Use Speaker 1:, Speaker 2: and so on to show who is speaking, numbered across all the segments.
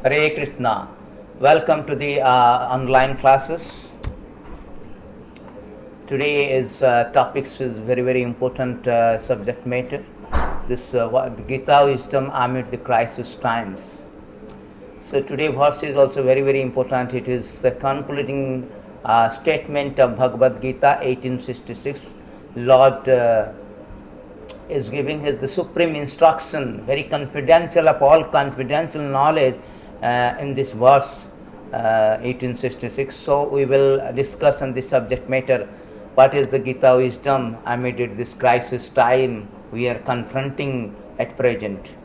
Speaker 1: Hare Krishna. Welcome to the online classes. Today is topics is very important subject matter. This Gita wisdom amid the crisis times. So today verse is also very important. It is the concluding statement of Bhagavad Gita 1866. Lord is giving his the supreme instruction, very confidential of all confidential knowledge in this verse 1866. So we will discuss on this subject matter. What is the Gita wisdom amid this crisis time we are confronting at present?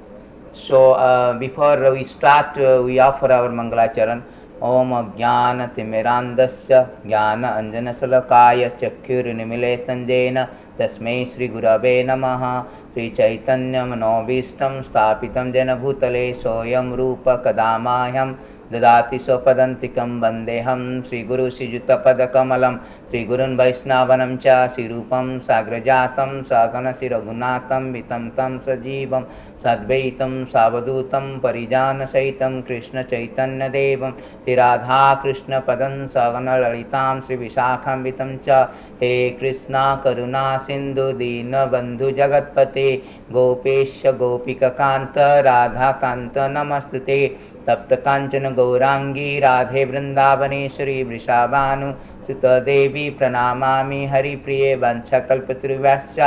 Speaker 1: So before we start, we offer our Mangalacharan. Om Jnana Timirandasya Jnana Anjana Salakaya Chakyur Nimiletanjena Tasmai Sri Gurave Namaha Sri Chaitanya Manobhistam Stapitam Jena Bhutale Soyam Rupa Kadamayam ददाति स्वपदन्तिकं वन्देऽहं श्रीगुरु श्रीयुतपदकमलं श्रीगुरुन् वैष्णवनं च श्रीरूपं साग्रजातं सगणशिरघुनाथं वितं तं सजीवं सद्वैतं सावधूतं परिजानसहितं कृष्णचैतन्यदेवं श्रीराधाकृष्णपदं सगणललितां श्रीविशाखान्वितं च हे कृष्णा करुणा सिन्धु दीनबन्धु जगत्पते गोपेश गोपिककान्त राधाकान्त नमस्तुते तप्त कांचन गौरांगी राधे वृंदावनेश्वरी वृषाभानु सुतदेवी प्रणमामि हरिप्रिये वंशकल्पतरुभ्यश्च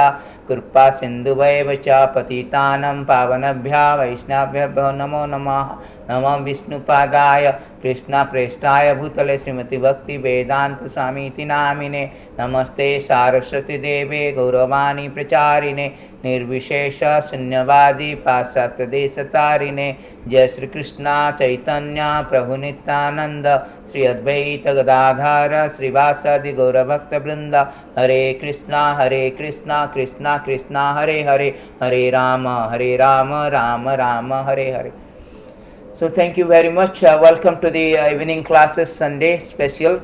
Speaker 1: कृपा सिन्धुभैव च पतितानं पावनभ्यो वैष्णवेभ्यो नमो नमः नमः विष्णुपादाय कृष्णप्रेष्ठाय भूतले श्रीमति भक्ति वेदांत स्वामीति नामिने नमस्ते सारस्वती देवे गौरवाणी प्रचारिणे निर्विशेष शून्यवादी पाश्चात्य देशतारिणे जय श्री कृष्ण चैतन्य प्रभु नित्यानंद श्री अद्वैत गदाधर श्रीवासादि गौरभक्त वृंद हरे Krishna Krishna Krishna Hare Hare Hare Ram Ram Ram Hare Hare. So thank you very much. Welcome to the evening classes Sunday special.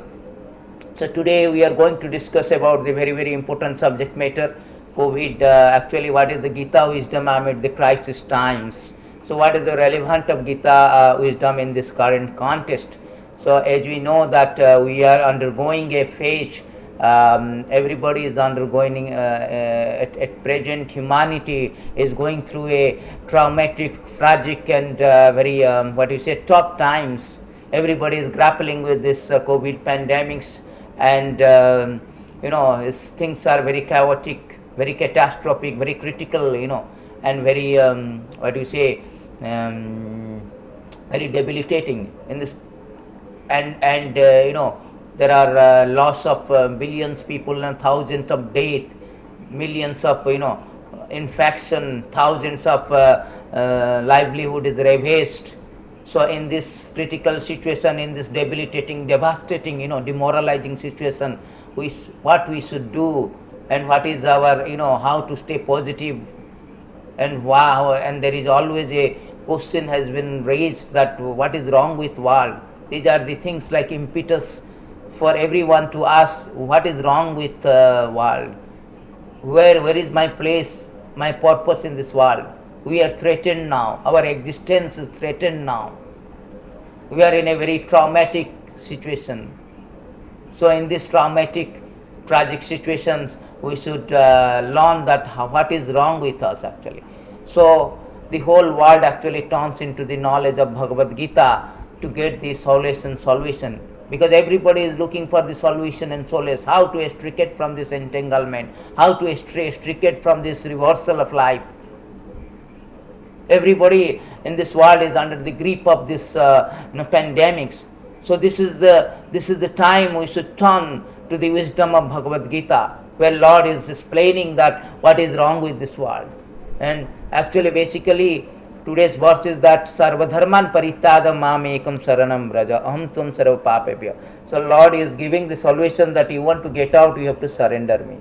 Speaker 1: So today we are going to discuss about the very important subject matter, COVID. Actually, what is the Gita wisdom amid the crisis times? So what is the relevance of Gita wisdom in this current context? So as we know that we are undergoing a phase, everybody is undergoing at present, humanity is going through a traumatic, tragic and very tough times. Everybody is grappling with this COVID pandemics, and things are very chaotic, very catastrophic, very critical, and very very debilitating in this. And there are loss of billions people and thousands of death, millions of infection, thousands of livelihood is ravaged. So in this critical situation, in this debilitating, devastating, demoralizing situation, what we should do, and what is our, how to stay positive, and wow, and there is always a question has been raised that what is wrong with world. These are the things like impetus for everyone to ask what is wrong with the world. Where is my place, my purpose in this world? We are threatened now. Our existence is threatened now. We are in a very traumatic situation. So in this traumatic, tragic situations, we should learn that what is wrong with us actually. So the whole world actually turns into the knowledge of Bhagavad Gita to get the solace and solution, because everybody is looking for the solution and solace, how to extricate from this entanglement, how to extricate from this reversal of life. Everybody in this world is under the grip of this pandemics. So this is the time we should turn to the wisdom of Bhagavad Gita, where Lord is explaining that what is wrong with this world. And actually basically today's verse is that sarvadharman parityadam mam ekam saranam braja aham tvam sarva papebhya. So Lord is giving the solution that you want to get out, you have to surrender me.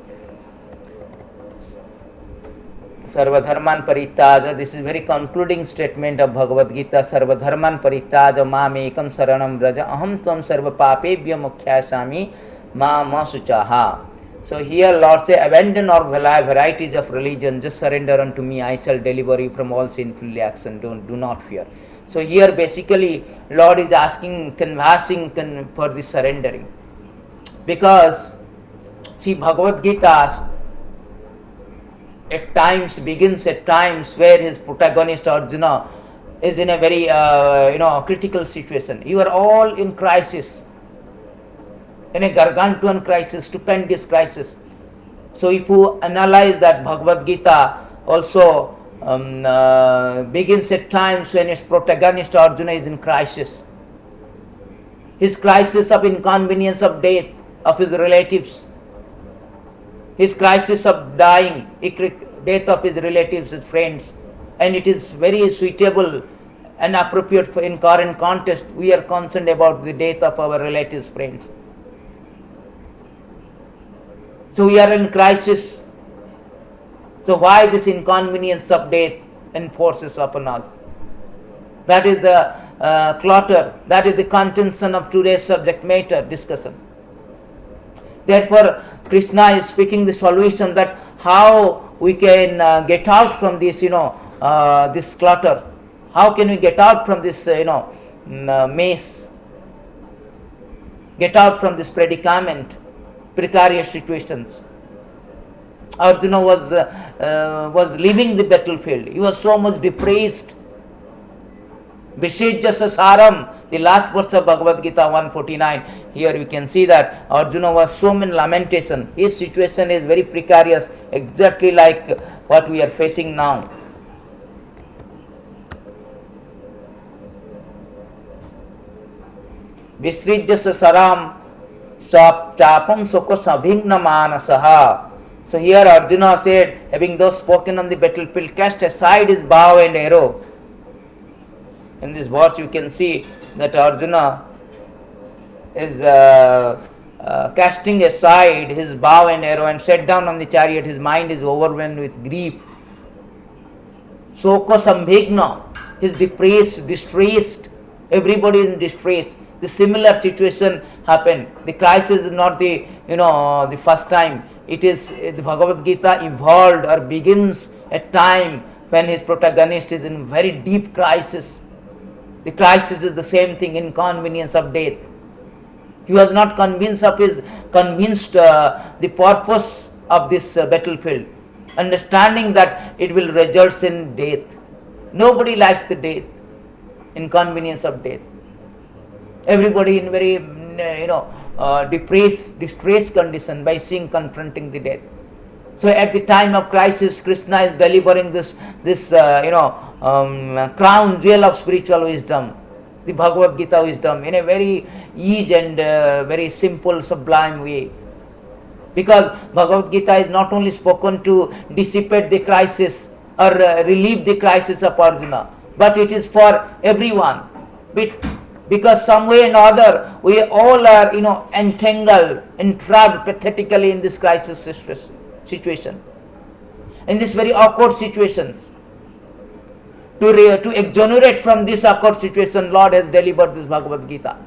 Speaker 1: Sarvadharman parityada, this is very concluding statement of Bhagavad Gita. Sarvadharman parityada mam ekam saranam braja aham tvam sarva papebhya mukhyasami ma suchaha. So here Lord say, abandon all varieties of religion, just surrender unto me, I shall deliver you from all sinful actions, do not fear. So here basically Lord is asking, conversing for the surrendering. Because see, Bhagavad Gita at times begins at times where his protagonist Arjuna is in a very critical situation. You are all in crisis, in a gargantuan crisis, stupendous crisis. So if you analyze that, Bhagavad Gita also begins at times when its protagonist Arjuna is in crisis. His crisis of inconvenience of death of his relatives, his crisis of dying, death of his relatives, his friends, and it is very suitable and appropriate for in current context. We are concerned about the death of our relatives, friends. So we are in crisis. So why this inconvenience of death enforces upon us? That is the clutter, that is the contention of today's subject matter discussion. Therefore, Krishna is speaking the solution that how we can get out from this, this clutter. How can we get out from this, maze? Get out from this predicament, precarious situations. Arjuna was leaving the battlefield. He was so much depressed. Visijjasa saram, the last verse of Bhagavad Gita 149. Here we can see that Arjuna was so in lamentation. His situation is very precarious, exactly like what we are facing now. Visijjasa saram chapam soko sabhigna manasaha. So here Arjuna said, having thus spoken on the battlefield, cast aside his bow and arrow. In this verse you can see that Arjuna is casting aside his bow and arrow and sat down on the chariot. His mind is overwhelmed with grief. Soko sambhigna, he is depressed, distressed. Everybody is in distress. The similar situation happened. The crisis is not the the first time. It is the Bhagavad Gita evolved or begins at time when his protagonist is in very deep crisis. The crisis is the same thing, inconvenience of death. He was not convinced the purpose of this battlefield, understanding that it will result in death. Nobody likes the death, inconvenience of death. Everybody in very depressed, distressed condition by confronting the death. So at the time of crisis, Krishna is delivering this crown jewel of spiritual wisdom, the Bhagavad Gita wisdom, in a very easy and very simple, sublime way. Because Bhagavad Gita is not only spoken to dissipate the crisis or relieve the crisis of Arjuna, but it is for everyone. Because some way or other we all are entangled, entrapped pathetically in this crisis situation, in this very awkward situation. To exonerate from this awkward situation, Lord has delivered this Bhagavad Gita.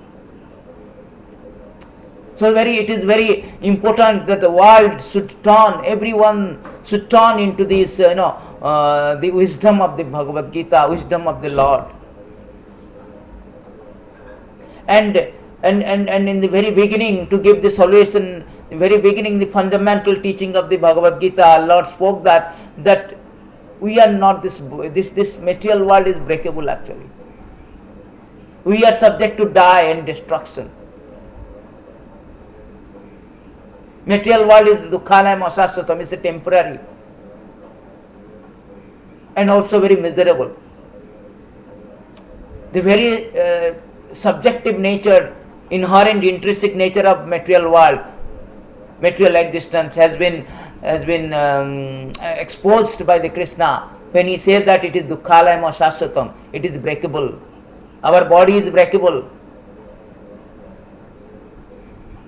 Speaker 1: So it is very important that the world should turn, everyone should turn into this the wisdom of the Bhagavad Gita, wisdom of the Lord. And in the very beginning, to give the solution, the very beginning, the fundamental teaching of the Bhagavad Gita, Lord spoke that we are not this material world is breakable actually. We are subject to die and destruction. Material world is dukkhalayam asashvatam, is a temporary and also very miserable. The very subjective nature, inherent intrinsic nature of material world, material existence has been exposed by the Krishna when he says that it is dukkhalayam asashvatam, it is breakable. Our body is breakable.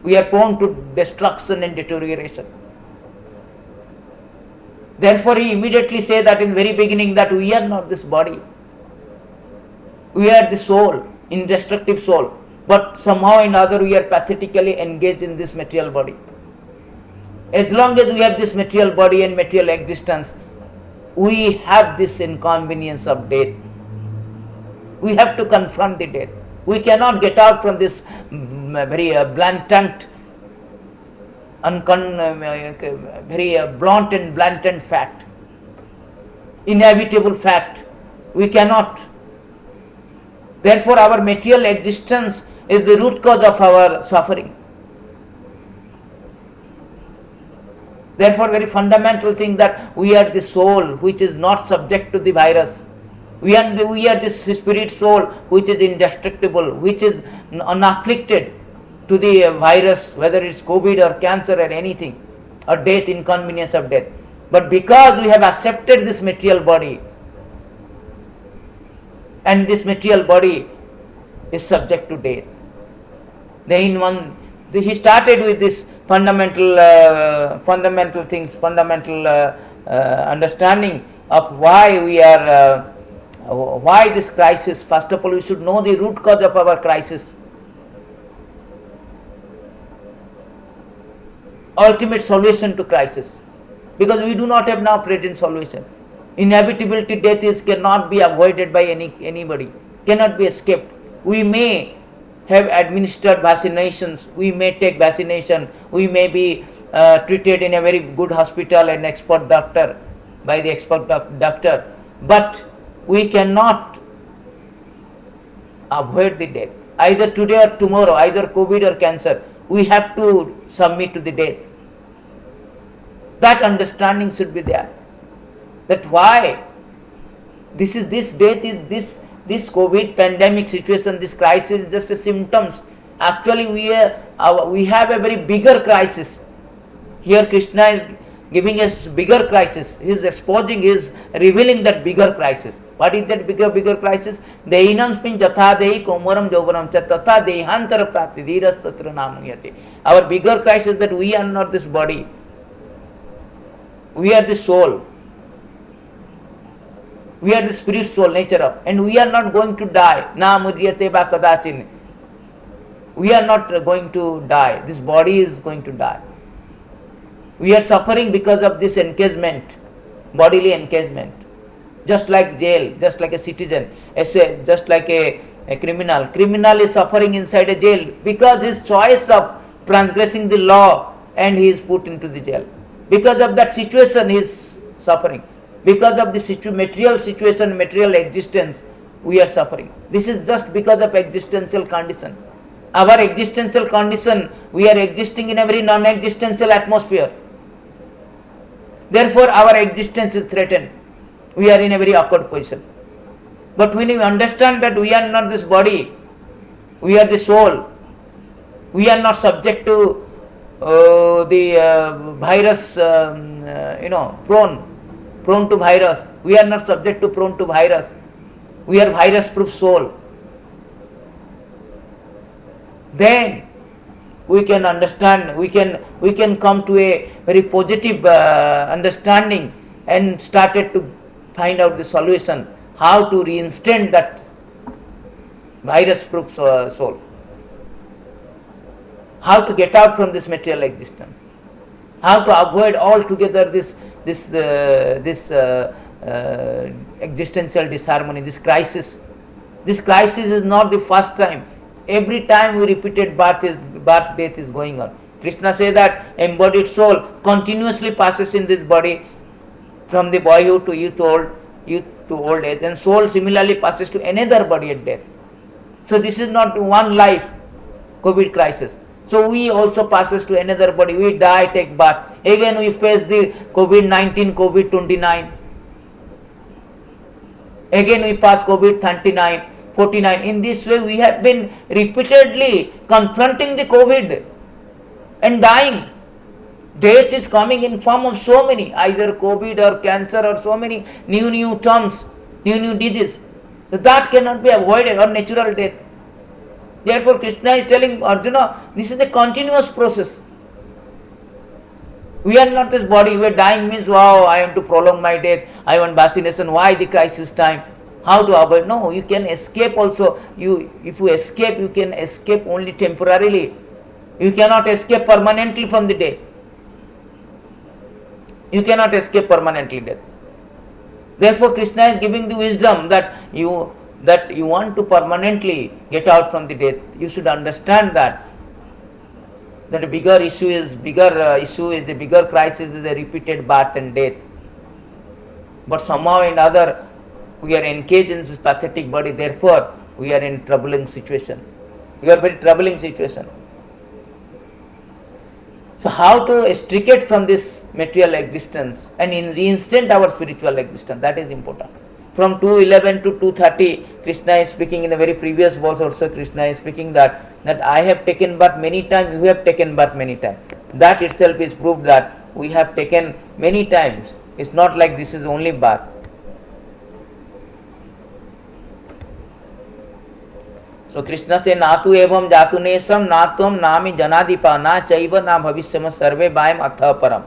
Speaker 1: We are prone to destruction and deterioration. Therefore he immediately says that in the very beginning that we are not this body. We are the soul, indestructible soul. But somehow or another we are pathetically engaged in this material body. As long as we have this material body and material existence, we have this inconvenience of death. We have to confront the death. We cannot get out from this very blatant, very blunt and blatant fact, inevitable fact. We cannot. Therefore, our material existence is the root cause of our suffering. Therefore, very fundamental thing that we are the soul which is not subject to the virus. We are this spirit soul which is indestructible, which is unafflicted to the virus, whether it's COVID or cancer or anything, or death, inconvenience of death. But because we have accepted this material body, and this material body is subject to death. Then he started with this fundamental things, fundamental understanding of why we are, why this crisis. First of all, we should know the root cause of our crisis. Ultimate solution to crisis, because we do not have now present solution. Inevitability, death cannot be avoided by anybody, cannot be escaped. We may have administered vaccinations, we may take vaccination, we may be treated in a very good hospital and expert doctor, by the expert doctor, but we cannot avoid the death. Either today or tomorrow, either COVID or cancer, we have to submit to the death. That understanding should be there. That why this death is this COVID pandemic situation, this crisis is just a symptoms. Actually, we have a very bigger crisis. Here Krishna is giving us bigger crisis. He is exposing, he is revealing that bigger crisis. What is that bigger crisis? Dehinam spin jatha dehi komaram jovanam cha tatha dehantara prati dhiras tatra namuyate. Our bigger crisis is that we are not this body. We are the soul. We are the spirit soul nature of, and we are not going to die. Na mudyate ba kadachin. We are not going to die. This body is going to die. We are suffering because of this encasement, bodily encasement. Just like jail, just like a citizen, just like a criminal. Criminal is suffering inside a jail because his choice of transgressing the law, and he is put into the jail. Because of that situation, he is suffering. Because of the material situation, material existence, we are suffering. This is just because of existential condition. Our existential condition, we are existing in a very non-existential atmosphere. Therefore, our existence is threatened. We are in a very awkward position. But when we understand that we are not this body, we are the soul, we are not subject to the virus, prone to virus. We are not subject to prone to virus. We are virus-proof soul. Then we can understand, we can come to a very positive understanding and started to find out the solution, how to reinstate that virus-proof soul, how to get out from this material existence, how to avoid altogether this existential disharmony, this crisis. This crisis is not the first time. Every time we repeated birth, death is going on. Krishna says that embodied soul continuously passes in this body from the boyhood to youth to old age, and soul similarly passes to another body at death. So this is not one life, COVID crisis. So we also passes to another body. We die, take birth. Again we face the COVID-19, COVID-29. Again we pass COVID-39, 49. In this way we have been repeatedly confronting the COVID and dying. Death is coming in form of so many, either COVID or cancer or so many new terms, new diseases. That cannot be avoided, or natural death. Therefore Krishna is telling Arjuna, this is a continuous process. We are not this body. We are dying means, wow, I want to prolong my death, I want vaccination, why the crisis time? How to avoid? No, you can escape also. If you escape, you can escape only temporarily. You cannot escape permanently from the death. You cannot escape permanently death. Therefore Krishna is giving the wisdom that you that you want to permanently get out from the death, you should understand that a bigger issue is the bigger crisis is the repeated birth and death. But somehow and other we are engaged in this pathetic body, therefore we are in troubling situation. We are very troubling situation. So how to extricate from this material existence and reinstate our spiritual existence, that is important. From 2:11 to 2:30, Krishna is speaking in the very previous verse also. Krishna is speaking that I have taken birth many times, you have taken birth many times. That itself is proof that we have taken many times. It's not like this is only birth. So Krishna says, "Na tu evam jatu nesam, na tvam nami janadipa, na chaiva na bhavishyam sarve bhayam atha param."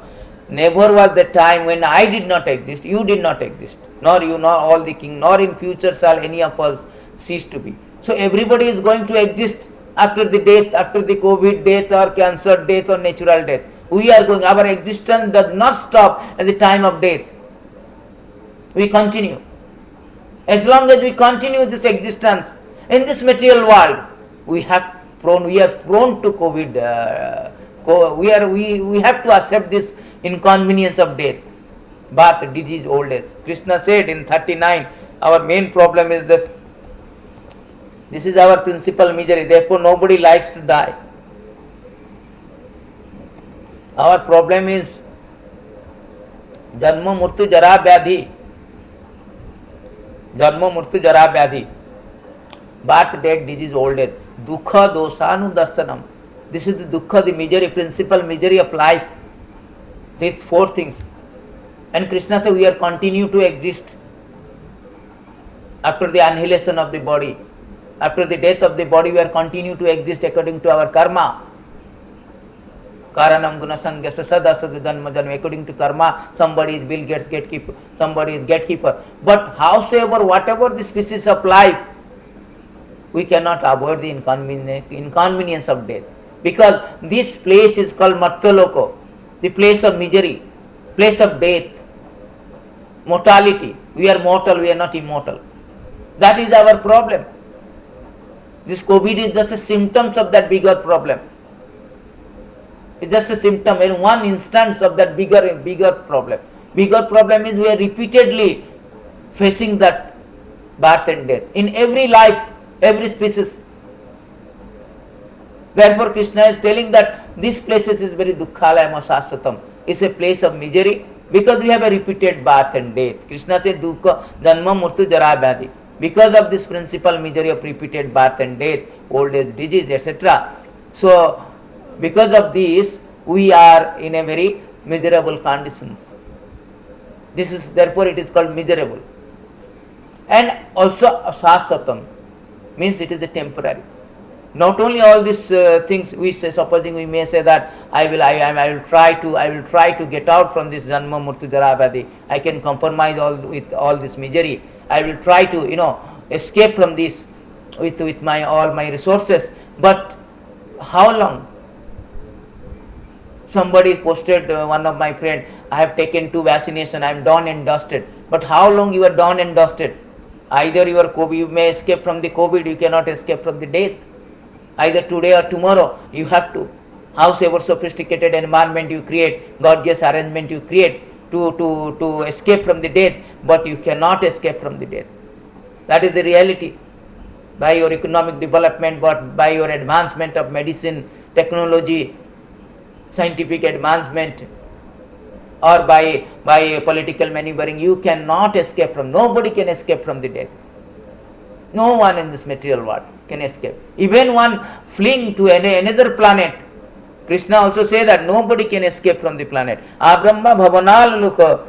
Speaker 1: Never was the time when I did not exist, you did not exist, nor you, nor all the king, nor in future shall any of us cease to be. So everybody is going to exist after the death, after the COVID death or cancer death or natural death. We are going, our existence does not stop at the time of death. We continue. As long as we continue this existence in this material world, we are prone to COVID. We have to accept this inconvenience of death, birth, disease, old age. Krishna said in 39, our main problem is that this is our principal misery, therefore nobody likes to die. Our problem is Janma Murtu Jara Vyadhi. Janma Murtu Jara Vyadhi. Birth, death, disease, old age. Dukha Dosanu Dastanam. This is the dukkha, the misery, principal misery of life. These four things. And Krishna says we are continue to exist after the annihilation of the body. After the death of the body, we are continue to exist according to our karma. Karanam guna sangyasa sadasad janma janma. According to karma, somebody is Bill Gates gatekeeper, somebody is gatekeeper. But howsoever, whatever the species of life, we cannot avoid the inconvenience of death. Because this place is called Matyaloko, the place of misery, place of death, mortality. We are mortal, we are not immortal. That is our problem. This COVID is just a symptom of that bigger problem. It's just a symptom, in one instance of that bigger problem. Bigger problem is we are repeatedly facing that birth and death in every life, every species. Therefore Krishna is telling that this place is very dukkhalayam sasthatam. It's a place of misery because we have a repeated birth and death. Krishna says dukkha janma murtu jara vyadhi. Because of this principal misery of repeated birth and death, old age, disease, etc. So because of this, we are in a very miserable conditions. This is, therefore it is called miserable. And also sasthatam means it is the temporary. Not only all these things, we say, supposing we may say that I will try to get out from this janma murtu jara vyadhi. I can compromise with all this misery. I will try to escape from this with all my resources. But how long? Somebody posted, one of my friend, I have taken 2 vaccinations, I am done and dusted. But how long you are done and dusted? Either you may escape from the COVID, you cannot escape from the death. Either today or tomorrow, you have to. Howsoever sophisticated environment you create, gorgeous arrangement you create to escape from the death, but you cannot escape from the death. That is the reality. By your economic development, but by your advancement of medicine, technology, scientific advancement, or by political maneuvering, you cannot escape from, nobody can escape from the death. No one in this material world can escape. Even one fleeing to another planet, Krishna also says that nobody can escape from the planet. Abrahma bhavanal loka.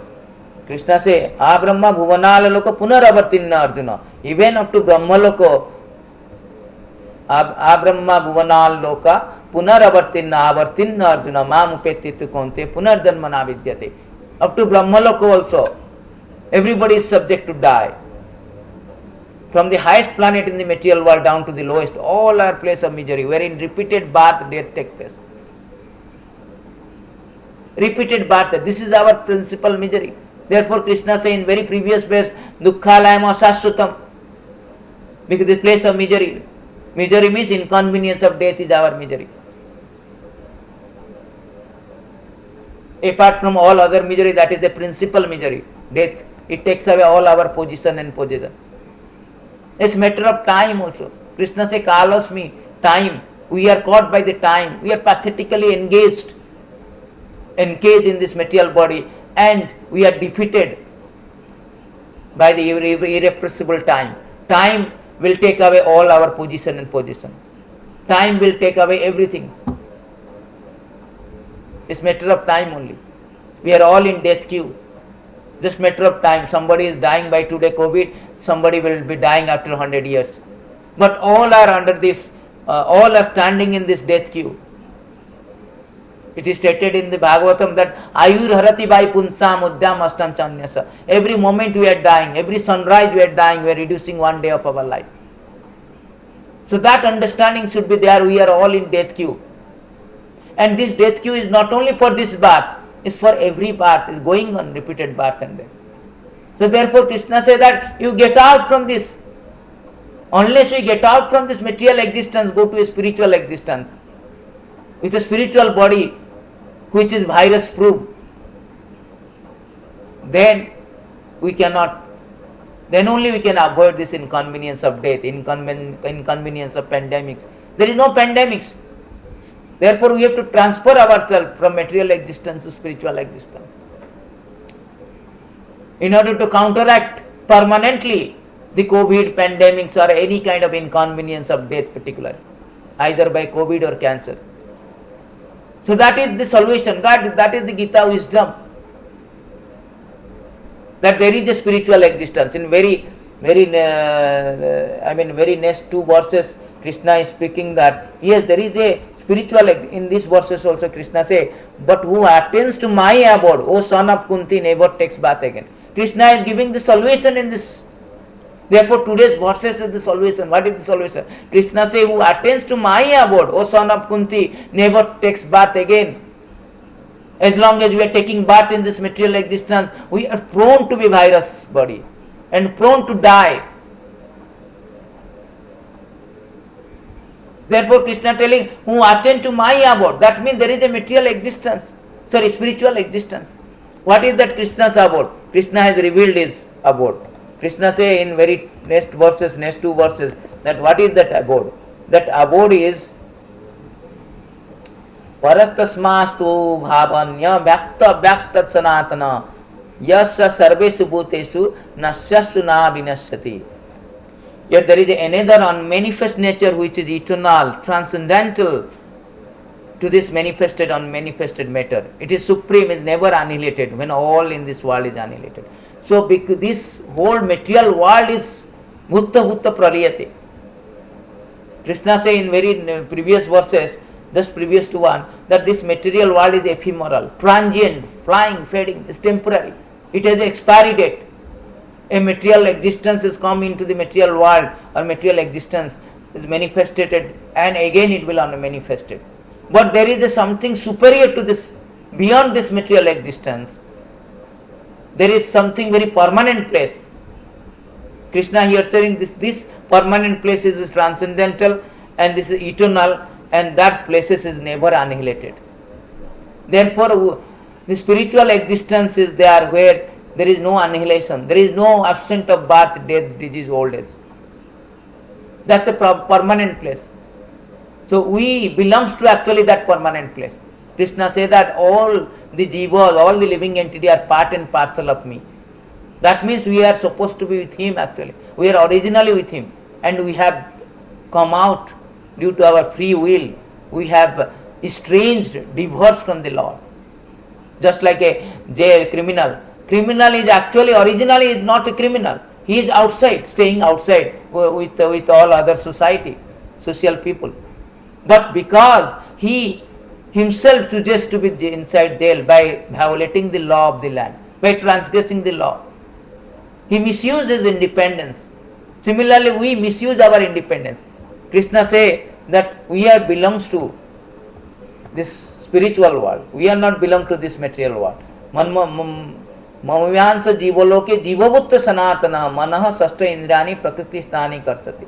Speaker 1: Krishna says, Abrahma bhavanal loka punaravartinna Arjuna. Even up to Brahma loka, Abrahma bhavanal loka punaravartinna avartinna Arjuna mam upetitu konte punarjanmana vidyate. Up to Brahma loka also, everybody is subject to die. From the highest planet in the material world down to the lowest, all are place of misery, wherein repeated birth, death take place. Repeated birth, this is our principal misery. Therefore Krishna says in very previous verse, dukkhalayam asashrutam. Because this place of misery. Misery means inconvenience of death is our misery. Apart from all other misery, that is the principal misery, death. It takes away all our position and possession. It's matter of time also. Krishna says, Kalasmi, time. We are caught by the time. We are pathetically engaged in this material body, and we are defeated by the irrepressible time. Time will take away all our position and possession. Time will take away everything. It's matter of time only. We are all in death queue. Just matter of time. Somebody is dying by today COVID, somebody will be dying after 100 years. But all are under this, all are standing in this death queue. It is stated in the Bhagavatam that Ayur Harati Bai Punsam Uddam Astam Chanyasa. Every moment we are dying, every sunrise we are dying, we are reducing one day of our life. So that understanding should be there. We are all in death queue. And this death queue is not only for this birth, it's for every birth, it's going on repeated birth and death. So therefore Krishna says that you get out from this. Unless we get out from this material existence, go to a spiritual existence. With a spiritual body, which is virus proof, then we cannot, then only we can avoid this inconvenience of death, inconvenience of pandemics. There is no pandemics. Therefore we have to transfer ourselves from material existence to spiritual existence. In order to counteract permanently the COVID pandemics or any kind of inconvenience of death particularly, either by COVID or cancer. So that is the solution. God, that is the Gita wisdom. That there is a spiritual existence. In very next two verses, Krishna is speaking that yes, there is a spiritual. In these verses also, Krishna say, but who attains to my abode, O son of Kunti, never takes bath again. Krishna is giving the solution in this. Therefore, today's verses is the solution. What is the solution? Krishna says, who attains to my abode, O son of Kunti, never takes birth again. As long as we are taking birth in this material existence, we are prone to be virus body and prone to die. Therefore, Krishna telling, who attend to my abode, that means there is a material existence, spiritual existence. What is that Krishna's abode? Krishna has revealed his abode. Krishna say in very next two verses, that what is that abode? That abode is Parastasmastu bhavanya vyakta sanatana yasya sarvesu bhutesu nasyasu na vinasyati. Yet there is another unmanifest nature which is eternal, transcendental to this manifested, unmanifested matter. It is supreme, is never annihilated when all in this world is annihilated. So because this whole material world is bhutta praliyate. Krishna say in very previous verses, just previous to one, that this material world is ephemeral, transient, flying, fading, is temporary. It has an expiry date. A material existence is come into the material world, or material existence is manifested and again it will unmanifested. But there is a something superior to this, beyond this material existence. There is something very permanent place. Krishna here saying this permanent place is transcendental and this is eternal, and that places is never annihilated. Therefore, the spiritual existence is there where there is no annihilation, there is no absence of birth, death, disease, old age. That's the permanent place. So we belongs to actually that permanent place. Krishna says that all the jivas, all the living entity are part and parcel of me. That means we are supposed to be with him actually. We are originally with him and we have come out due to our free will. We have estranged, divorced from the Lord. Just like a jail criminal. Criminal is actually, originally is not a criminal. He is outside, staying outside with all other social people. But because he himself chooses to be inside jail by violating the law of the land, by transgressing the law, he misuses his independence. Similarly, we misuse our independence. Krishna say that we are belongs to this spiritual world. We are not belong to this material world. ममव्यांश जीवलोके जीवभूत सनातन मन षष्ठ इंद्रियाणि प्रकृति स्थानी कर्षति.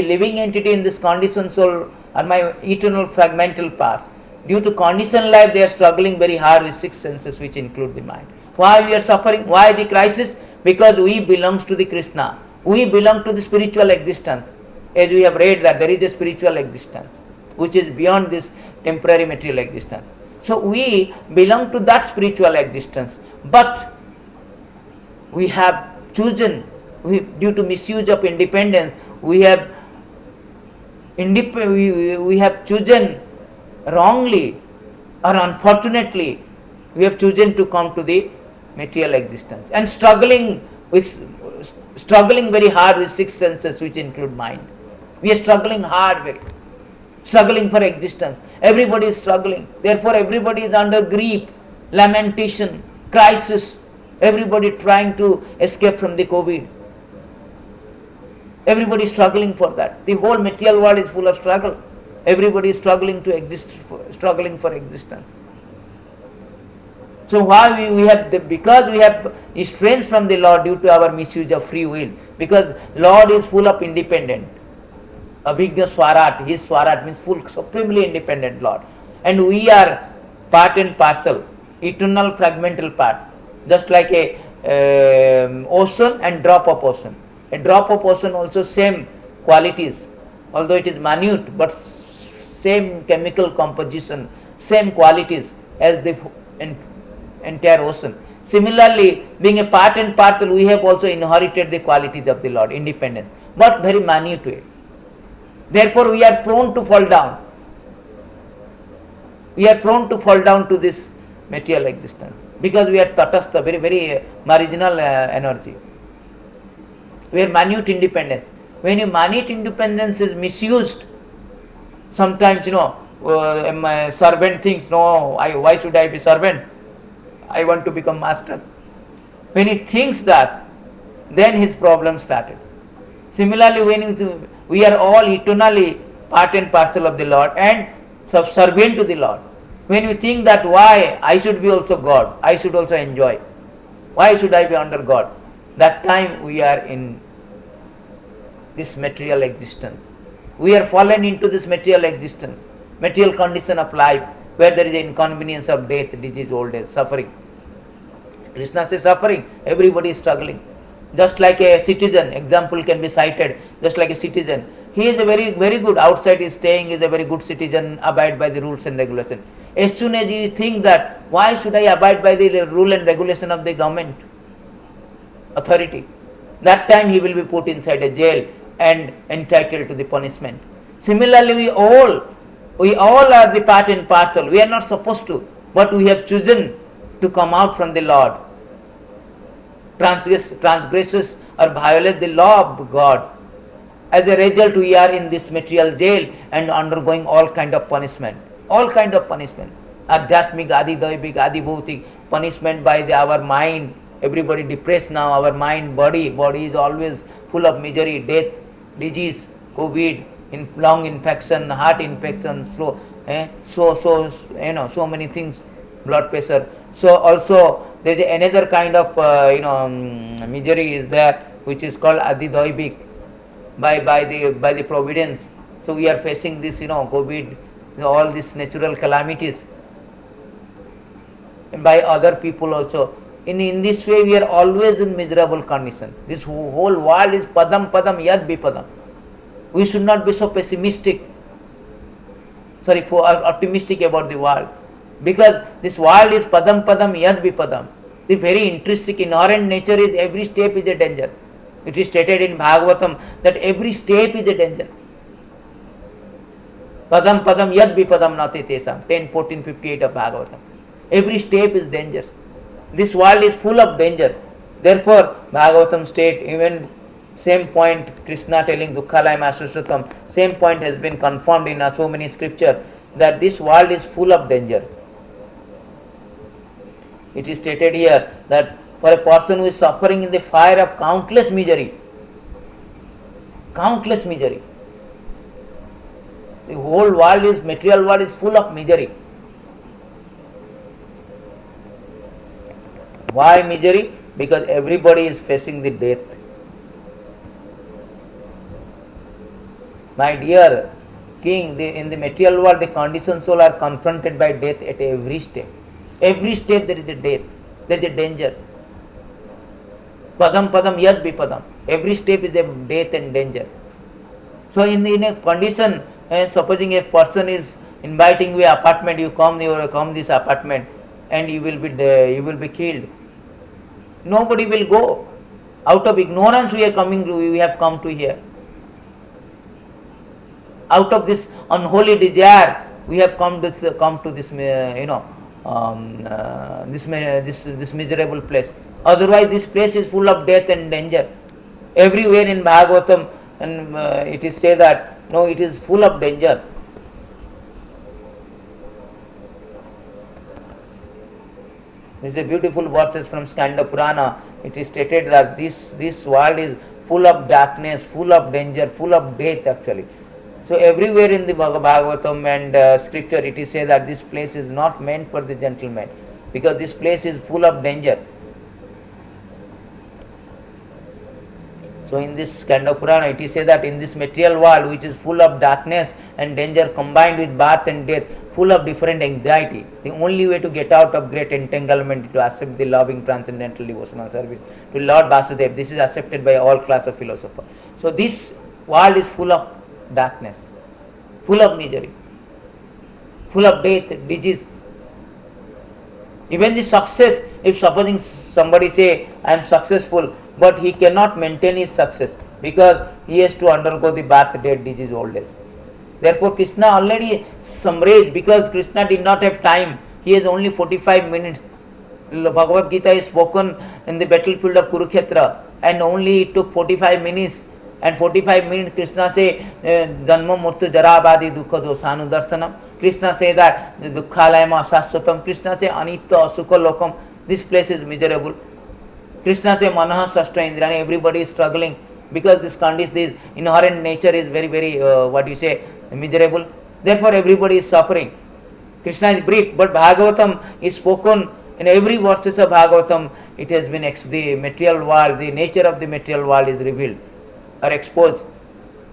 Speaker 1: Living entity in this conditioned soul are my eternal fragmental parts. Due to conditioned life, they are struggling very hard with six senses, which include the mind. Why we are suffering? Why the crisis? Because we belongs to the Krishna. We belong to the spiritual existence. As we have read that there is a spiritual existence, which is beyond this temporary material existence. So we belong to that spiritual existence. But we have chosen, due to misuse of independence, we have chosen wrongly or unfortunately, we have chosen to come to the material existence and struggling very hard with six senses, which include mind. We are struggling hard, struggling for existence. Everybody is struggling. Therefore, everybody is under grief, lamentation, crisis. Everybody trying to escape from the COVID. Everybody is struggling for that. The whole material world is full of struggle. Everybody is struggling to exist, struggling for existence. So why we have because we have estranged from the Lord due to our misuse of free will. Because Lord is full of independent. Abhigna Swarat, his Swarat means full, supremely independent Lord. And we are part and parcel, eternal fragmental part. Just like a ocean and drop of ocean. A drop of ocean also same qualities, although it is minute, but same chemical composition, same qualities as the entire ocean. Similarly, being a part and parcel, we have also inherited the qualities of the Lord, independence, but very minute way. Therefore, we are prone to fall down. We are prone to fall down to this material existence because we are tatastha, very marginal energy. We are minute independence. When your minute independence is misused, sometimes my servant thinks, no, why should I be servant? I want to become master. When he thinks that, then his problem started. Similarly, when we are all eternally part and parcel of the Lord and subservient to the Lord. When you think that why I should be also God, I should also enjoy. Why should I be under God? That time we are in this material existence. We are fallen into this material existence, material condition of life, where there is an inconvenience of death, disease, old age, suffering. Krishna says suffering, everybody is struggling. Just like a citizen, example can be cited, just like a citizen. He is a very good, outside he is staying, is a very good citizen, abide by the rules and regulations. As soon as he thinks that, why should I abide by the rule and regulation of the government authority? That time he will be put inside a jail and entitled to the punishment. Similarly, we all are the part and parcel. We are not supposed to, but we have chosen to come out from the Lord. Transgresses or violate the law of God. As a result, we are in this material jail and undergoing all kind of punishment. All kind of punishment. Adhyatmik, Adi Daivik, Adi Bhautik, punishment by our mind. Everybody depressed now, our mind, body is always full of misery, death, disease, COVID, lung infection, heart infection, so many things, blood pressure. So also there is another kind of misery is there, which is called Adi Daivik by the providence. So we are facing this COVID, all these natural calamities, and by other people also. In this way, we are always in miserable condition. This whole world is padam yad bipadam. We should not be so optimistic about the world, because this world is padam yad bipadam. The very intrinsic inherent nature is every step is a danger. It is stated in Bhagavatam that every step is a danger. Padam yad bipadam nati tesam, 10:14:58 of Bhagavatam. Every step is dangerous. This world is full of danger. Therefore, Bhagavatam state, even same point, Krishna telling Dukkhalayam Ashushrutam, same point has been confirmed in so many scriptures, that this world is full of danger. It is stated here that for a person who is suffering in the fire of countless misery, the whole world is, material world is full of misery. Why misery? Because everybody is facing the death. My dear king, in the material world, the conditioned soul are confronted by death at every step. Every step there is a death, there is a danger. Padam padam yad vipadam. Every step is a death and danger. So in a condition, supposing a person is inviting you apartment, you come this apartment, and you will be killed. Nobody will go. Out of ignorance we have come to here. Out of this unholy desire, we have come to this this miserable place. Otherwise, this place is full of death and danger. Everywhere in Bhagavatam, and it is said that no, it is full of danger. This is a beautiful verses from Skanda Purana. It is stated that this world is full of darkness, full of danger, full of death actually. So everywhere in the Bhagavatam and scripture it is said that this place is not meant for the gentleman, because this place is full of danger. So in this Skanda Purana it is said that in this material world, which is full of darkness and danger combined with birth and death, full of different anxiety, the only way to get out of great entanglement is to accept the loving transcendental devotional service to Lord Vasudeva. This is accepted by all class of philosophers. So this world is full of darkness, full of misery, full of death, disease. Even the success, if supposing somebody say, I am successful, but he cannot maintain his success because he has to undergo the birth, death, disease, old age. Therefore Krishna already summarized, because Krishna did not have time, he has only 45 minutes. Bhagavad Gita is spoken in the battlefield of Kurukshetra, and only it took 45 minutes. And 45 minutes Krishna say, Janma Murtu Jarabadi Dukha Dosanu Darsanam. Krishna say that Dukkhalayama Asaswatam. Krishna say Anitya Asukha Lokam. This place is miserable. Krishna say Manaha Sashtra Indrani. Everybody is struggling because this condition, this inherent nature is very, very, miserable. Therefore everybody is suffering. Krishna is brief, but Bhagavatam is spoken in every verses of Bhagavatam. It has been the material world, the nature of the material world is revealed or exposed.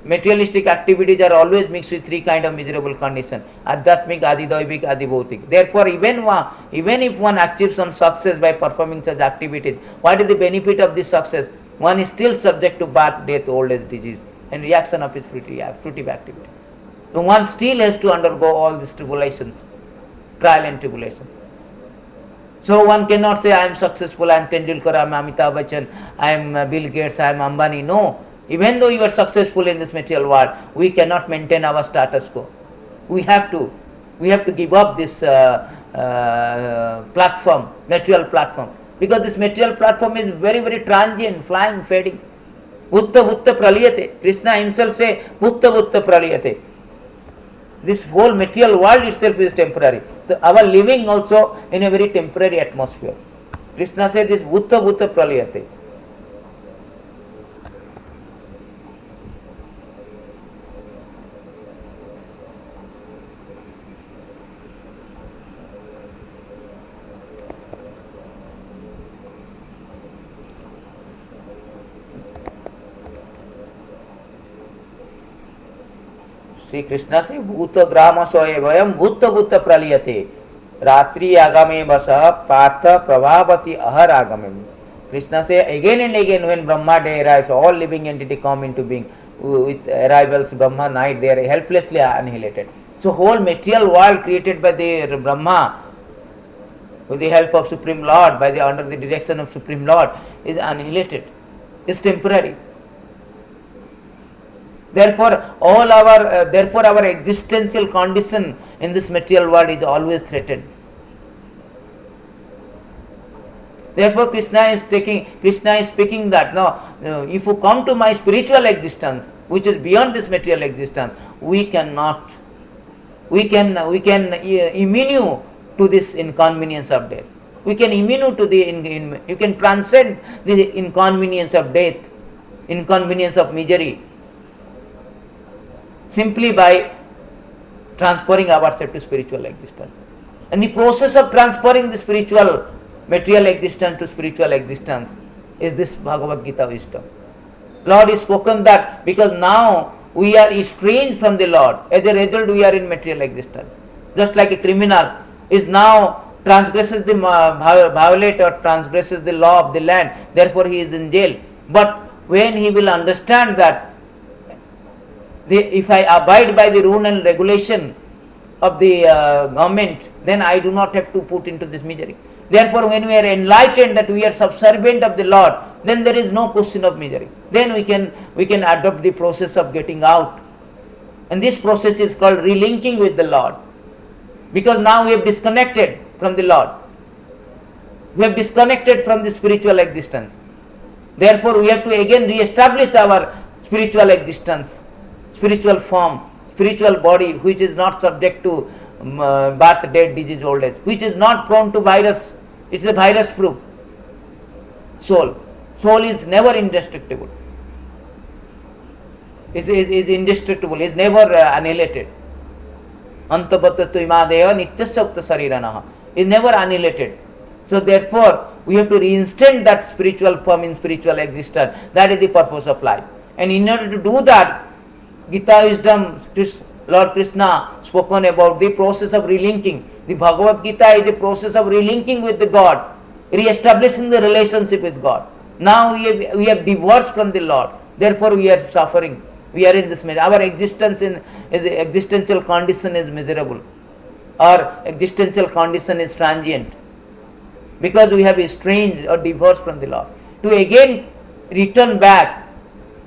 Speaker 1: Materialistic activities are always mixed with three kinds of miserable conditions: Adhyatmik, Adidaivik, Adibhautik. Therefore, even if one achieves some success by performing such activities, what is the benefit of this success? One is still subject to birth, death, old age, disease, and reaction of his fruitive activity. So one still has to undergo all these tribulations, trial and tribulation. So one cannot say, I am successful, I am Tendulkar, I am Amitabh Bachchan, I am Bill Gates, I am Ambani. No. Even though you are successful in this material world, we cannot maintain our status quo. We have to give up this platform, material platform, because this material platform is very, very transient, flying, fading. Bhutta bhutta praliyate. Krishna himself say, bhutta bhutta praliyate. This whole material world itself is temporary. Our living also in a very temporary atmosphere. Krishna says this bhutta bhutta praliyate. Sri Krishna says, Bhuta grama soye vayam bhutta bhutta praliyate. Ratri agame vasa partha prabhavati ahar agame. Krishna says, again and again when Brahma day arrives, all living entity come into being. With arrivals, Brahma night, they are helplessly annihilated. So whole material world created by the Brahma, with the help of Supreme Lord, under the direction of Supreme Lord, is annihilated. It's temporary. Therefore, our existential condition in this material world is always threatened. Therefore, Krishna is speaking that if you come to my spiritual existence, which is beyond this material existence, we can immune you to this inconvenience of death. We can immune you to you can transcend the inconvenience of death, inconvenience of misery, simply by transferring ourselves to spiritual existence. And the process of transferring the spiritual material existence to spiritual existence is this Bhagavad Gita wisdom. Lord is spoken that because now we are estranged from the Lord. As a result, we are in material existence. Just like a criminal is now transgresses the violate or transgresses the law of the land, therefore he is in jail. But when he will understand that if I abide by the rule and regulation of the government, then I do not have to put into this misery. Therefore, when we are enlightened that we are subservient of the Lord, then there is no question of misery. Then we can adopt the process of getting out. And this process is called relinking with the Lord. Because now we have disconnected from the Lord. We have disconnected from the spiritual existence. Therefore, we have to again re-establish our spiritual existence, spiritual form, spiritual body, which is not subject to birth, death, disease, old age, which is not prone to virus. It is a virus-proof soul. Soul is never indestructible. Is indestructible, is never annihilated. Antapatta tuimadeva nityasokta sariranaha is never annihilated. So therefore, we have to reinstate that spiritual form in spiritual existence. That is the purpose of life. And in order to do that, Gita wisdom, Lord Krishna spoken about the process of relinking. The Bhagavad Gita is a process of relinking with the God, re-establishing the relationship with God. Now we have divorced from the Lord. Therefore, we are suffering. We are in this misery. Our existential condition is miserable. Our existential condition is transient. Because we have estranged or divorced from the Lord. To again return back,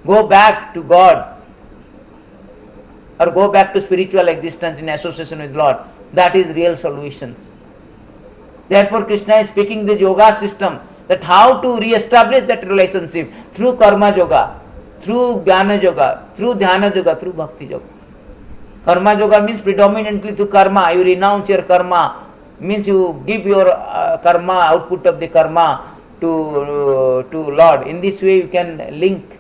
Speaker 1: go back to God, or go back to spiritual existence in association with Lord, that is real solutions. Therefore, Krishna is speaking the yoga system, that how to re-establish that relationship through karma yoga, through jnana yoga, through dhyana yoga, through bhakti yoga. Karma yoga means predominantly through karma. You renounce your karma, means you give your karma, output of the karma to Lord. In this way you can link.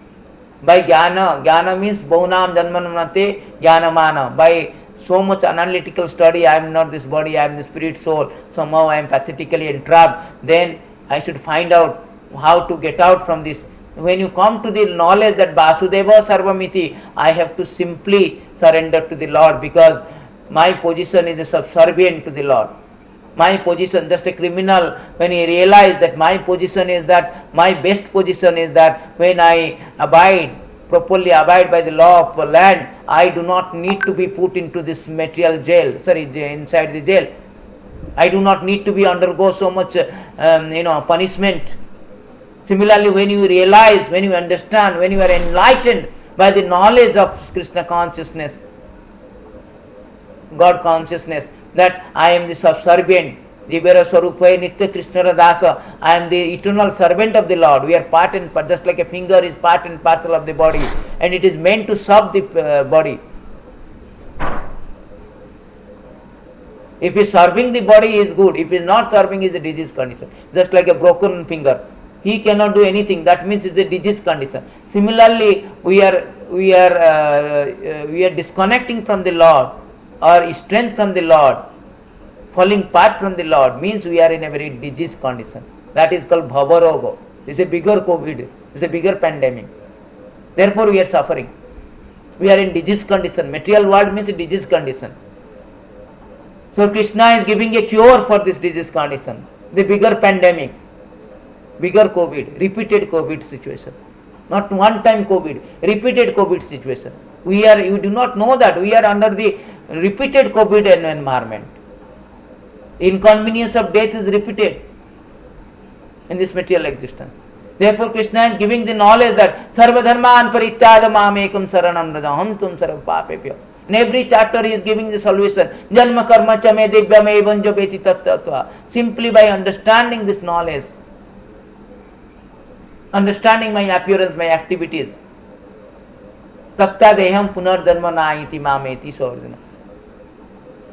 Speaker 1: By jnana, jnana means bhaunam janmanamate jnanamana. By so much analytical study, I am not this body, I am the spirit soul, somehow I am pathetically entrapped, then I should find out how to get out from this. When you come to the knowledge that Vasudeva Sarvamiti, I have to simply surrender to the Lord, because my position is a subservient to the Lord. My position, just a criminal, when he realized that my position is that, my best position is that when I properly abide by the law of land, I do not need to be put into this material jail, inside the jail. I do not need to be undergo so much punishment. Similarly, when you realize, when you understand, when you are enlightened by the knowledge of Krishna consciousness, God consciousness, that I am the subservient, Jivera Swarupai Nitya Krishna Dasa, I am the eternal servant of the Lord. We are part and part, just like a finger is part and parcel of the body, and it is meant to serve the body. If he is serving the body, he is good. If he is not serving, he is a disease condition. Just like a broken finger, he cannot do anything. That means it is a disease condition. Similarly, we are disconnecting from the Lord, or strength from the Lord, falling apart from the Lord, means we are in a very disease condition. That is called Bhavaroga. This is a bigger COVID. This is a bigger pandemic. Therefore, we are suffering. We are in disease condition. Material world means a disease condition. So Krishna is giving a cure for this disease condition. The bigger pandemic, bigger COVID, repeated COVID situation. Not one time COVID, repeated COVID situation. You do not know that we are under the repeated COVID environment. Inconvenience of death is repeated in this material existence. Therefore, Krishna is giving the knowledge that Sarva Dharman Parityada Mamekam Saranam Rajaham Tum Sarva Papepya. In every chapter he is giving the solution. Janma Karma Chame Divyam Evam Jopeti Tattva. Simply by understanding this knowledge, understanding my appearance, my activities. Takta Deham Punar Dharma Naiti Mameti Sordana.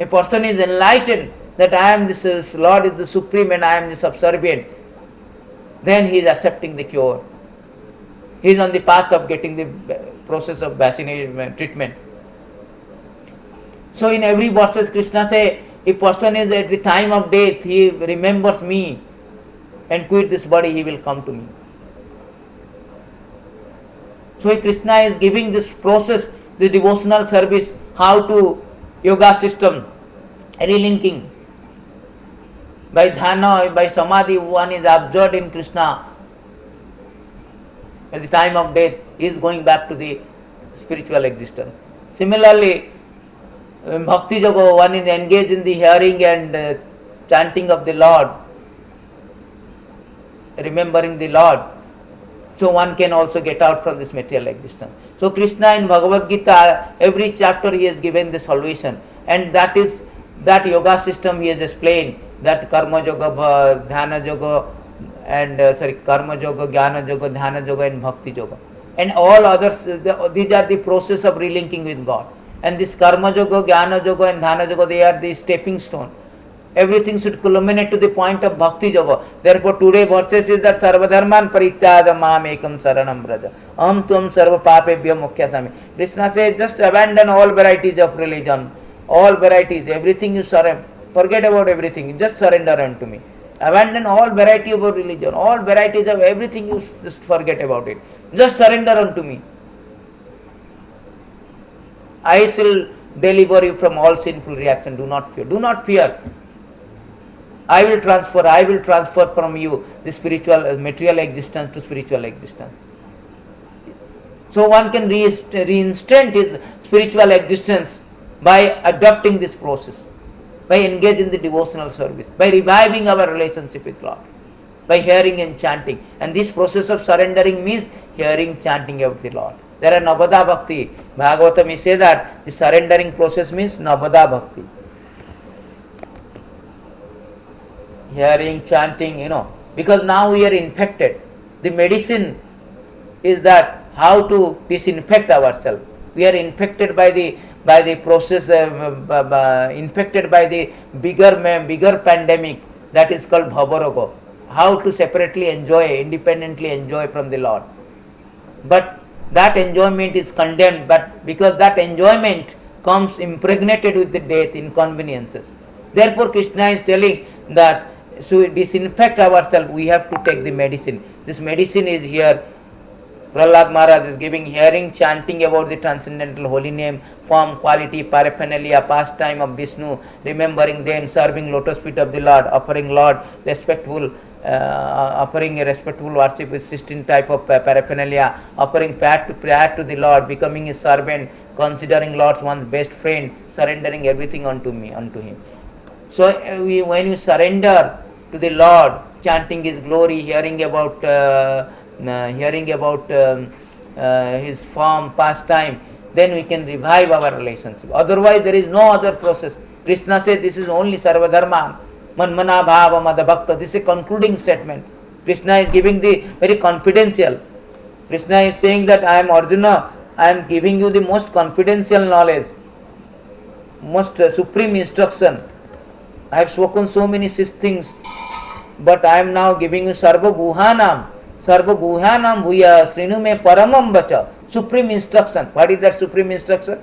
Speaker 1: A person is enlightened that I am this Lord is the supreme and I am the subservient. Then he is accepting the cure. He is on the path of getting the process of vaccination treatment. So in every verse Krishna says, a person is at the time of death, he remembers me. and quit this body, he will come to me. So Krishna is giving this process, the devotional service, how to yoga system, relinking. By dhyana, by samadhi, one is absorbed in Krishna. At the time of death, he is going back to the spiritual existence. Similarly, in Bhakti Yoga, one is engaged in the hearing and chanting of the Lord, remembering the Lord. So one can also get out from this material existence. So Krishna in Bhagavad Gita, every chapter he has given the solution, and that is that yoga system he has explained, that karma yoga, dhyana yoga, and karma yoga, jnana yoga, dhyana yoga, and bhakti yoga, and all others. These are the process of relinking with God. And this karma yoga, jnana yoga, and dhyana yoga, they are the stepping stone. Everything should culminate to the point of bhakti yoga. Therefore, today verses is that sarvadharman parityāja mam ekam saranam braja. Aham tvam sarva papebhyo mukhyasami. Krishna says, just abandon all varieties of religion, all varieties, everything you surrender. Forget about everything, just surrender unto me. Abandon all variety of religion, all varieties of everything, you just forget about it. Just surrender unto me. I shall deliver you from all sinful reaction. Do not fear. Do not fear. I will transfer from you the spiritual, material existence to spiritual existence. So one can reinstate his spiritual existence by adopting this process, by engaging in the devotional service, by reviving our relationship with God, by hearing and chanting. And this process of surrendering means hearing, chanting of the Lord. There are Navada Bhakti. Bhagavatam say that the surrendering process means Navada Bhakti. Hearing, chanting, because now we are infected. The medicine is that how to disinfect ourselves. We are infected by the process, infected by the bigger pandemic that is called Bhavaroga. How to separately enjoy, independently enjoy from the Lord. But that enjoyment is condemned, but because that enjoyment comes impregnated with the death, inconveniences. Therefore, Krishna is telling that to disinfect ourselves, we have to take the medicine. This medicine is here. Prahlad Maharaj is giving hearing, chanting about the transcendental holy name, form, quality, paraphernalia, pastime of Vishnu, remembering them, serving lotus feet of the Lord, offering Lord offering a respectful worship with 16 type of paraphernalia, offering prayer to the Lord, becoming a servant, considering Lord one's best friend, surrendering everything unto Him. So when you surrender to the Lord, chanting His glory, hearing about His form, pastime, then we can revive our relationship. Otherwise, there is no other process. Krishna says this is only sarvadharma, manmana bhava madabhakta. This is a concluding statement. Krishna is giving the very confidential. Krishna is saying that I am Arjuna, I am giving you the most confidential knowledge, most supreme instruction. I have spoken so many things, but I am now giving you Sarva Guhanam Bhuya Srinu me Paramam Vacha, supreme instruction. What is that supreme instruction?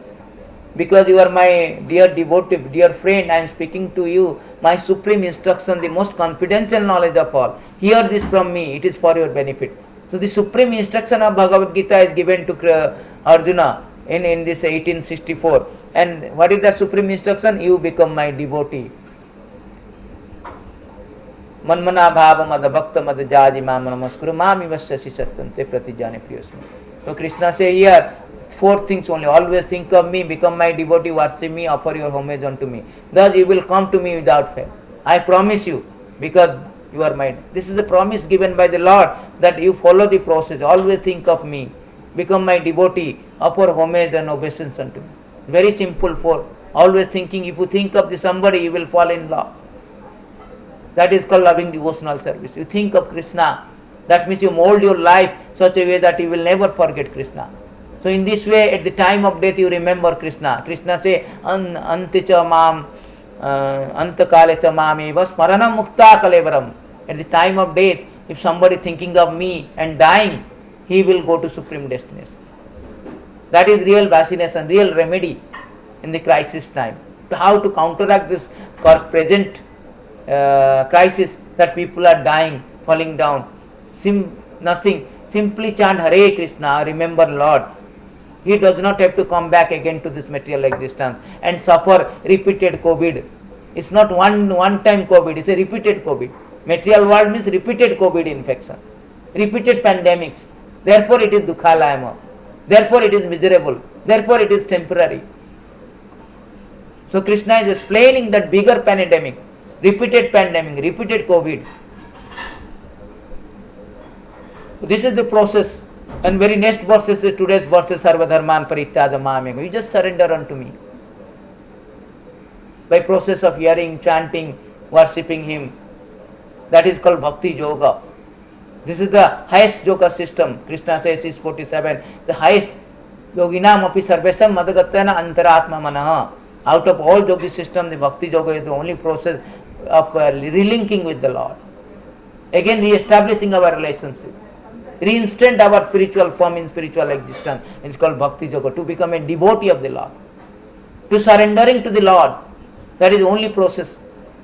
Speaker 1: Because you are my dear devotee, dear friend, I am speaking to you my supreme instruction, the most confidential knowledge of all. Hear this from me, it is for your benefit. So the supreme instruction of Bhagavad Gita is given to Arjuna in this 1864. And what is the supreme instruction? You become my devotee. Manmana bhava mad bhakta mad jaji mam namaskuru mami vasyasi satyam te pratijane priyasmi. So Krishna says here, 4 things only. Always think of me, become my devotee, worship me, offer your homage unto me. Thus you will come to me without fail. I promise you, because you are my... This is a promise given by the Lord, that you follow the process. Always think of me, become my devotee, offer homage and obeisance unto me. Very simple. For always thinking, if you think of somebody, you will fall in love. That is called loving devotional service. You think of Krishna. That means you mold your life such a way that you will never forget Krishna. So in this way, at the time of death, you remember Krishna. Krishna say, Anticha mam, Antakalecha mameva smaranam mukta kalevaram. At the time of death, if somebody thinking of me and dying, he will go to supreme destination. That is real vaccination, real remedy in the crisis time. How to counteract this present crisis, that people are dying falling down. Nothing. Simply chant Hare Krishna, remember Lord. He does not have to come back again to this material existence and suffer repeated COVID. It's not one time COVID, it's a repeated COVID. Material world means repeated COVID infection, repeated pandemics. Therefore it is dukhalayama. Therefore it is miserable. Therefore it is temporary. So Krishna is explaining that bigger pandemic, repeated COVID. This is the process. And very next verse is today's verse, Sarva Dharman Parityajam Mamekam. You just surrender unto me. By process of hearing, chanting, worshipping Him. That is called Bhakti Yoga. This is the highest yoga system. Krishna says is 47. The highest. Yoginam api sarvesam madagatyana antaratma manaha. Out of all yogi systems, the Bhakti Yoga is the only process of relinking with the Lord. Again re-establishing our relationship. Reinstate our spiritual form in spiritual existence. It's called Bhakti Yoga. To become a devotee of the Lord. To surrendering to the Lord. That is the only process.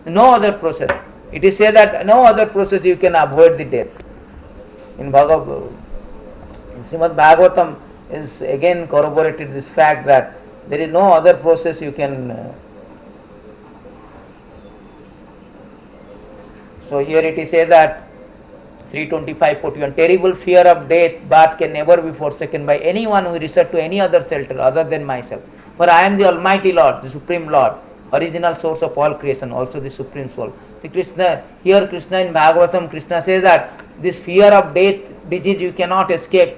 Speaker 1: No other process. It is said that no other process you can avoid the death. In Srimad Bhagavatam is again corroborated this fact that there is no other process you can. So here it is said that 325:41 terrible fear of death, birth can never be forsaken by anyone who resort to any other shelter other than myself. For I am the Almighty Lord, the Supreme Lord, original source of all creation, also the Supreme Soul. See Krishna in Bhagavatam, Krishna says that this fear of death, disease you cannot escape.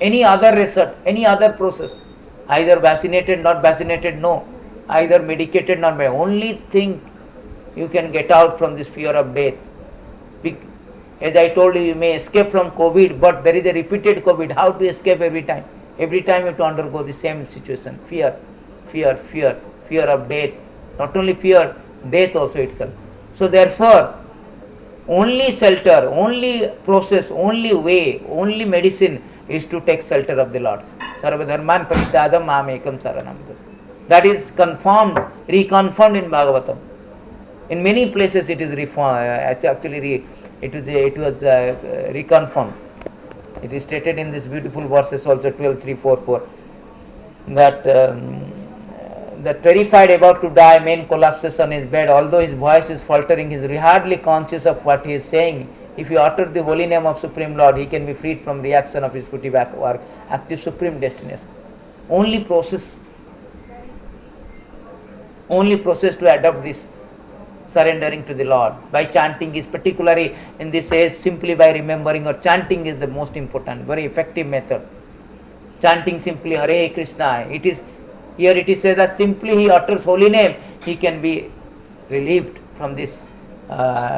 Speaker 1: Any other resort, any other process, either vaccinated, not vaccinated, no. Either medicated, not medicated. Only thing you can get out from this fear of death. As I told you, you may escape from COVID, but there is a repeated COVID. How to escape every time? Every time you have to undergo the same situation. Fear of death. Not only fear, death also itself. So therefore, only shelter, only process, only way, only medicine is to take shelter of the Lord. Sarva Dharman Parityajam Mamekam Saranam. That is confirmed, reconfirmed in Bhagavatam. In many places it is it was reconfirmed. It is stated in this beautiful verses also 12:3-4 that the terrified about to die man collapses on his bed. Although his voice is faltering, he is hardly conscious of what he is saying. If you utter the holy name of Supreme Lord, he can be freed from reaction of his pretty back work, active supreme destination. Only process to adopt this surrendering to the Lord. By chanting is particularly in this age, simply by remembering or chanting is the most important, very effective method. Chanting simply Hare Krishna. Here it is said that simply he utters holy name, he can be relieved from this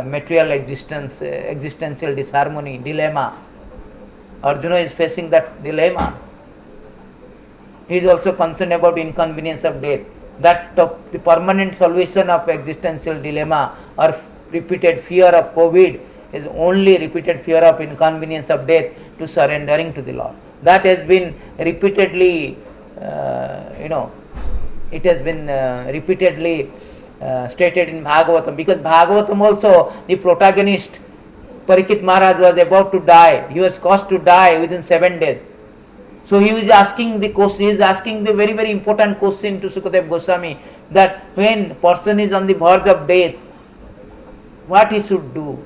Speaker 1: material existential disharmony, dilemma. Arjuna is facing that dilemma. He is also concerned about inconvenience of death. That the permanent solution of existential dilemma or repeated fear of COVID is only repeated fear of inconvenience of death to surrendering to the Lord. That has been repeatedly, stated in Bhagavatam, because Bhagavatam also, the protagonist, Parikshit Maharaj was about to die. He was caused to die within 7 days. So he is asking the question, he is asking the very, very important question to Sukadeva Goswami, that when person is on the verge of death, what he should do?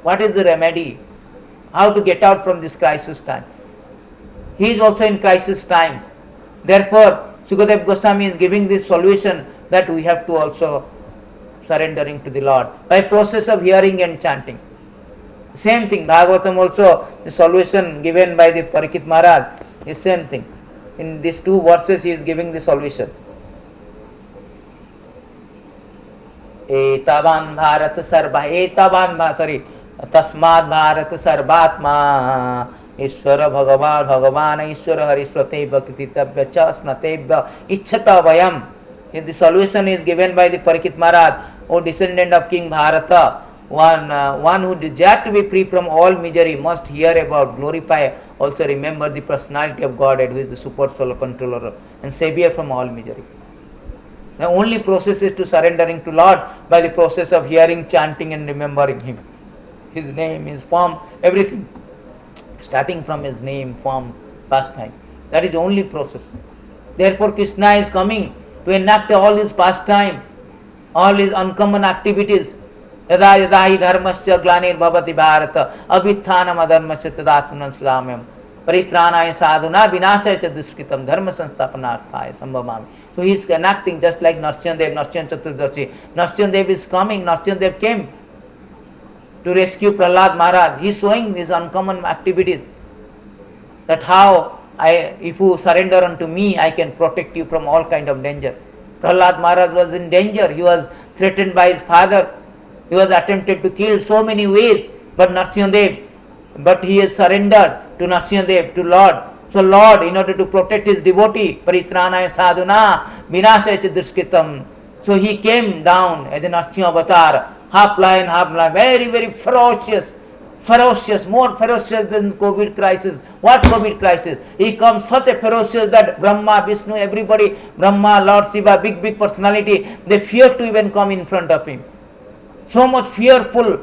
Speaker 1: What is the remedy? How to get out from this crisis time? He is also in crisis times. Therefore, Sukadeva Goswami is giving this solution that we have to also surrendering to the Lord by process of hearing and chanting. Same thing, Bhagavatam also, the solution given by the Parikshit Maharaj is same thing. In these 2 verses he is giving the solution. Tasmad Bharat Sarvatma Ishvara Bhagavan Ishvara Harishvateva Krititavya Cha Snatevya Ichchata Vayam. The solution is given by the Parikshit Maharaj, O descendant of King Bharata, one who desires to be free from all misery must hear about, glorify, also remember the personality of Godhead, who is the super soul controller and savior from all misery. The only process is to surrendering to Lord by the process of hearing, chanting and remembering Him. his name, his form, everything. Starting from his name, form, pastime. That is the only process. Therefore Krishna is coming to enact all his pastime, all his uncommon activities. Yada yada hi dharmasya glanir bhavati bharata abhithanam adharmasya tadatmanam slamyam paritranaya sadhuna vinasaya cha duskritam dharma sansthapanarthaya sambhavami. So he is enacting just like Narsinadev, Narsina Chaturdashi. Narsinadev is coming, Narsinadev came to rescue Prahlad Maharaj. He is showing these uncommon activities, that how if you surrender unto me, I can protect you from all kind of danger. Prahlad Maharaj was in danger. He was threatened by his father. He was attempted to kill so many ways. But he has surrendered to Narsinadev, to Lord. So Lord, in order to protect his devotee, Paritranaya sadhuna vinasaya duskritam. So he came down as an Narsingha avatar, half lion, very, very ferocious, more ferocious than COVID crisis. What COVID crisis? He comes such a ferocious that Brahma, Vishnu, everybody, Brahma, Lord Shiva, big personality, they fear to even come in front of him. So much fearful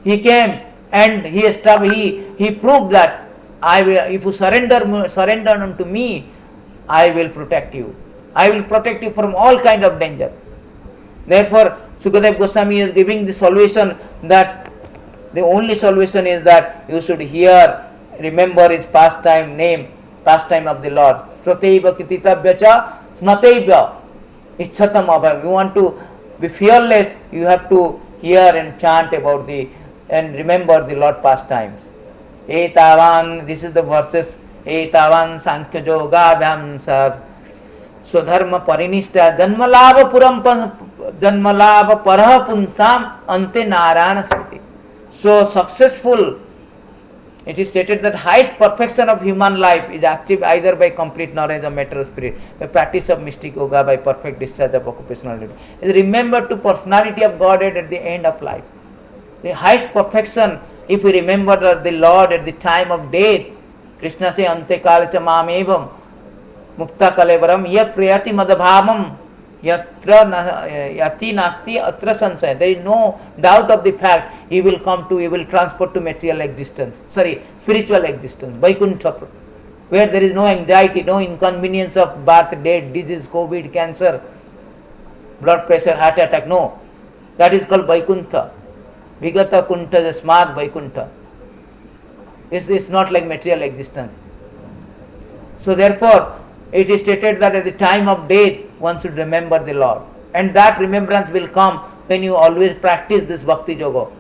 Speaker 1: he came, and he proved that if you surrender unto me, I will protect you. I will protect you from all kind of danger. Therefore, Sukadeva Goswami is giving the solution, that the only solution is that you should remember his pastime name, pastime of the Lord. Srateva kititavya cha snatevya ichchatam abhayam. You want to be fearless, you have to hear and chant about and remember the Lord pastimes. Etavan, this is the verses. Etavan sankhya yoga vyamsa swadharma parinishta janmalabha parah punsam ante narayana smriti. So successful, it is stated that highest perfection of human life is achieved either by complete knowledge of matter of spirit, by practice of mystic yoga, by perfect discharge of occupational duty. Is remember to personality of Godhead at the end of life. The highest perfection, if we remember the Lord at the time of death, Krishna says, ante kalacha mamevam mukta kalevaram ya priyati madabhamam yatra yati nasti atra sansaya. There is no doubt of the fact he will transport to material existence, spiritual existence, Vaikuntha, where there is no anxiety, no inconvenience of birth, death, disease, COVID, cancer, blood pressure, heart attack, no. That is called Vaikuntha. Vigata kunta jasmad Vaikuntha. It's not like material existence. So therefore, it is stated that at the time of death, one should remember the Lord. And that remembrance will come when you always practice this Bhakti Yoga.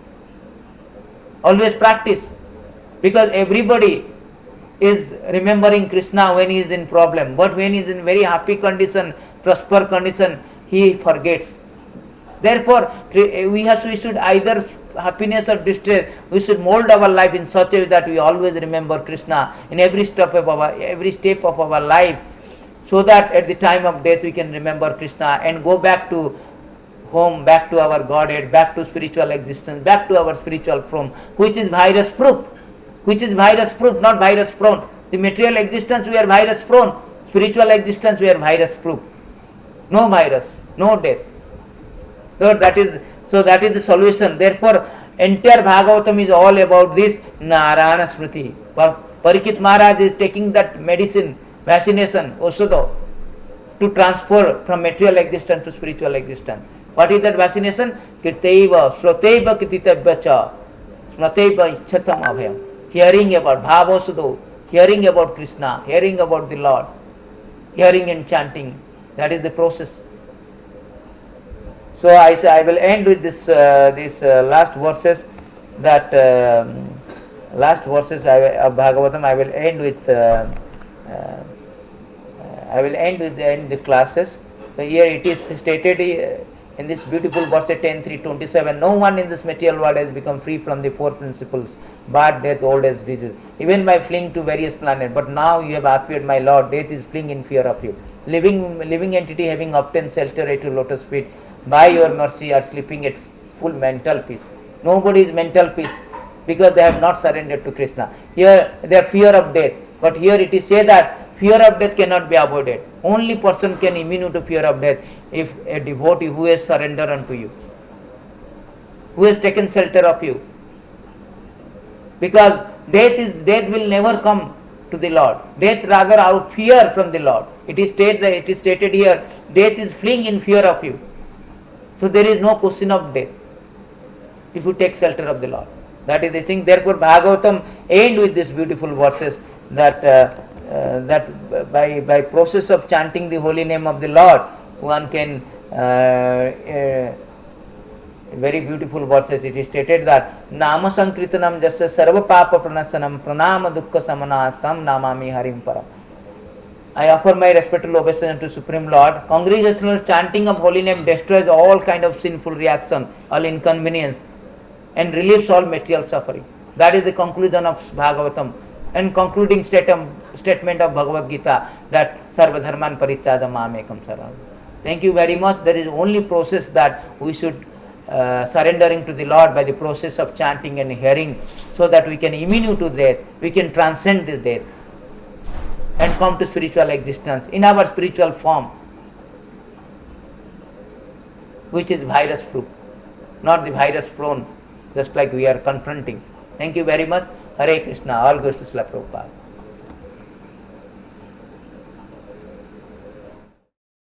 Speaker 1: Always practice. Because everybody is remembering Krishna when he is in problem. But when he is in very happy condition, prosper condition, he forgets. Therefore, we should either happiness or distress, we should mold our life in such a way that we always remember Krishna in every step of our life, so that at the time of death we can remember Krishna and go back to home, back to our Godhead, back to spiritual existence, back to our spiritual form, which is virus proof, not virus prone. The material existence we are virus prone, spiritual existence we are virus proof. No virus, no death. So that is the solution. Therefore, entire Bhagavatam is all about this Narayana Smriti. Parikshit Maharaj is taking that medicine, vaccination, Osudha, to transfer from material existence to spiritual existence. What is that vaccination? Kirtaiva, Shrotaiva Kititavya cha, Smataiva Ichchatam abhayam. Hearing about Bhavosudha, hearing about Krishna, hearing about the Lord, hearing and chanting. That is the process. So I will end with these last verses. Last verses of Bhagavatam. I will end with the classes. So here it is stated in this beautiful verse 10:3:27. No one in this material world has become free from the four principles: birth, death, old age, disease, even by fleeing to various planets. But now you have appeared, my Lord. Death is fleeing in fear of you. Living entity having obtained shelter at your lotus feet, by your mercy are sleeping at full mental peace. Nobody is mental peace because they have not surrendered to Krishna. Here they have fear of death, but here it is said that fear of death cannot be avoided. Only person can immune to fear of death if a devotee who has surrendered unto you, who has taken shelter of you. Because death will never come to the Lord. Death rather our fear from the Lord. It is stated here, death is fleeing in fear of you. So there is no question of death if you take shelter of the Lord. That is the thing. Therefore Bhagavatam end with these beautiful verses that by process of chanting the holy name of the Lord, one can very beautiful verses. It is stated that Nama Sankritanam Jasya Sarva Papa Pranasanam Pranama Dukkha Samanatam Namami Harim Param. I offer my respectful obeisance to Supreme Lord. Congregational chanting of holy name destroys all kind of sinful reaction, all inconvenience, and relieves all material suffering. That is the conclusion of Bhagavatam and concluding statement of Bhagavad Gita, that Sarva Dharman Parityajam Mamekam Saranam. Thank you very much. There is only process that we should surrendering to the Lord by the process of chanting and hearing, so that we can immune to death, we can transcend this death and come to spiritual existence in our spiritual form, which is virus proof, not the virus prone, just like we are confronting. Thank you very much. Hare Krishna. All goes to Srila Prabhupada.